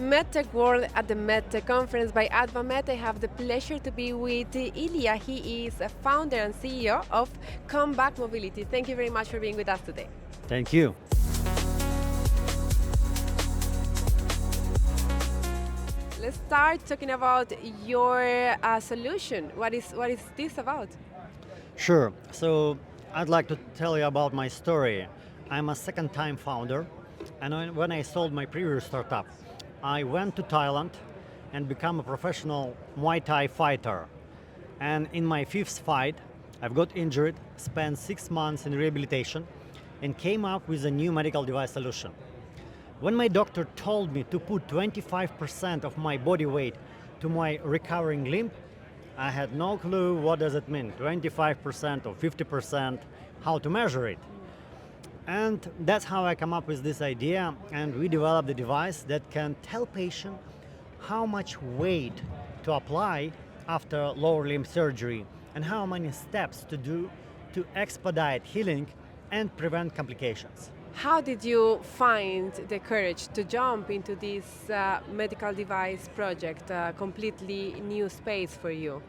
MedTech World at the MedTech Conference by AdvaMed. I have the pleasure to be with Ilya. He is a founder and CEO of Comeback Mobility. Thank you very much for being with us today. Thank you. Let's start talking about your solution. What is this about? Sure. So I'd like to tell you about my story. I'm a second-time founder, and when I sold my previous startup, I went to Thailand and become a professional Muay Thai fighter. And in my fifth fight, I've got injured, spent 6 months in rehabilitation, and came up with a new medical device solution. When my doctor told me to put 25% of my body weight to my recovering limb, I had no clue what does it mean, 25% or 50%, how to measure it. And that's how I come up with this idea, and we developed a device that can tell patient how much weight to apply after lower limb surgery and how many steps to do to expedite healing and prevent complications. How did you find the courage to jump into this medical device project, a completely new space for you?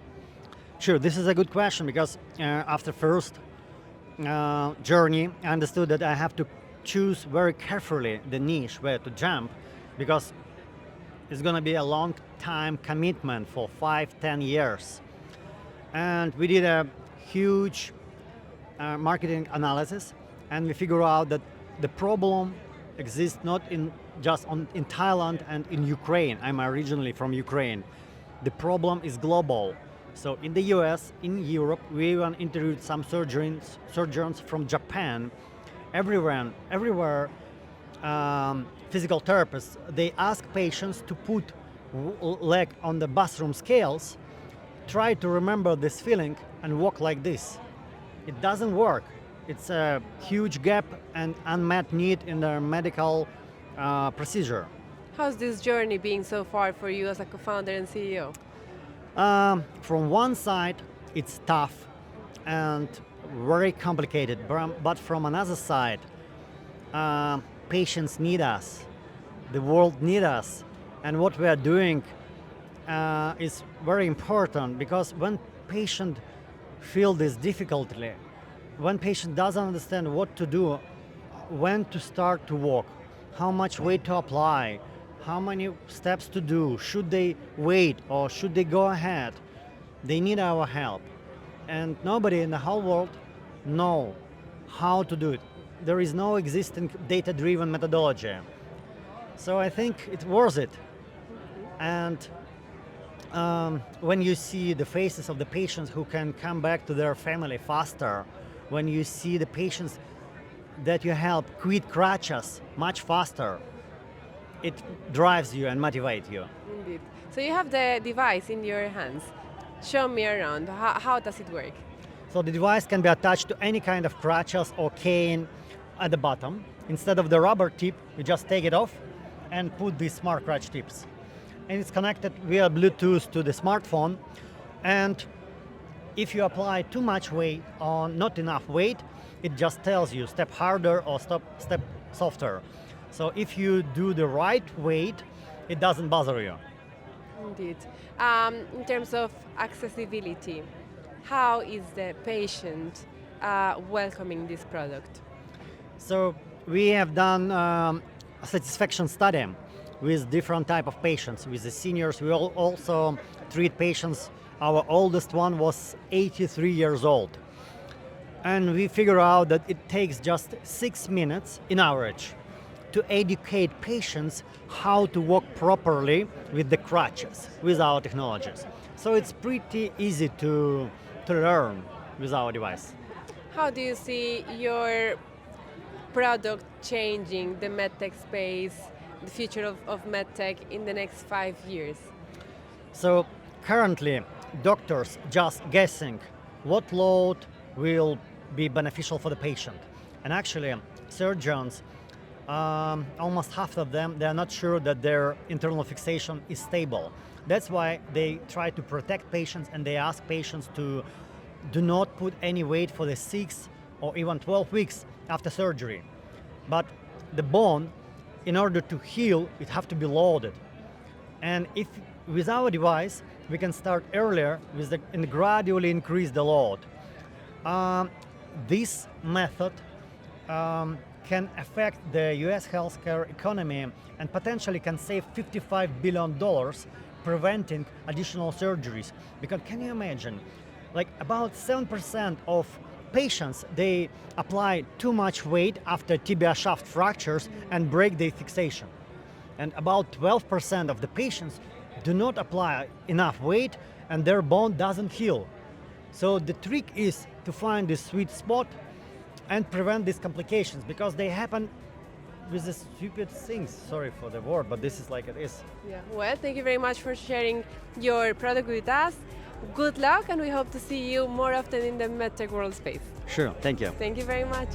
Sure, this is a good question because after first journey, I understood that I have to choose very carefully the niche where to jump because it's going to be a long time commitment for 5-10 years. And we did a huge marketing analysis, and we figured out that the problem exists not in Thailand and in Ukraine. I'm originally from Ukraine. The problem is global. So in the US, in Europe, we even interviewed some surgeons from Japan. Everywhere, physical therapists, they ask patients to put leg on the bathroom scales, try to remember this feeling and walk like this. It doesn't work. It's a huge gap and unmet need in the medical procedure. How's this journey been so far for you as a co-founder and CEO? From one side, it's tough and very complicated, but from another side, patients need us, the world needs us, and what we are doing is very important because when patient feel this difficulty, when patient doesn't understand what to do, when to start to walk, how much weight to apply, how many steps to do, should they wait or should they go ahead, they need our help. And nobody in the whole world know how to do it. There is no existing data-driven methodology. So I think it's worth it. And when you see the faces of the patients who can come back to their family faster, when you see the patients that you help quit crutches much faster, it drives you and motivates you. Indeed. So you have the device in your hands. Show me around. How does it work? So the device can be attached to any kind of crutches or cane at the bottom. Instead of the rubber tip, you just take it off and put these smart crutch tips. And it's connected via Bluetooth to the smartphone. And if you apply too much weight or not enough weight, it just tells you step harder or step softer. So if you do the right weight, it doesn't bother you. Indeed. In terms of accessibility, how is the patient welcoming this product? So we have done a satisfaction study with different type of patients. With the seniors, we also treat patients. Our oldest one was 83 years old. And we figure out that it takes just 6 minutes in average to educate patients how to walk properly with the crutches, with our technologies. So it's pretty easy to learn with our device. How do you see your product changing the medtech space, the future of medtech in the next 5 years? So currently, doctors just guessing what load will be beneficial for the patient. And actually, surgeons, almost half of them, they are not sure that their internal fixation is stable. That's why they try to protect patients and they ask patients to do not put any weight for the 6 or even 12 weeks after surgery. But the bone, in order to heal, it have to be loaded. And if with our device, we can start earlier and gradually increase the load. This method can affect the US healthcare economy and potentially can save $55 billion preventing additional surgeries. Because can you imagine, like about 7% of patients, they apply too much weight after tibia shaft fractures and break the fixation. And about 12% of the patients do not apply enough weight and their bone doesn't heal. So the trick is to find the sweet spot and prevent these complications because they happen with the stupid things. Sorry for the word, but this is like it is. Yeah. Well, thank you very much for sharing your product with us. Good luck, and we hope to see you more often in the MedTech world space. Sure, thank you. Thank you very much.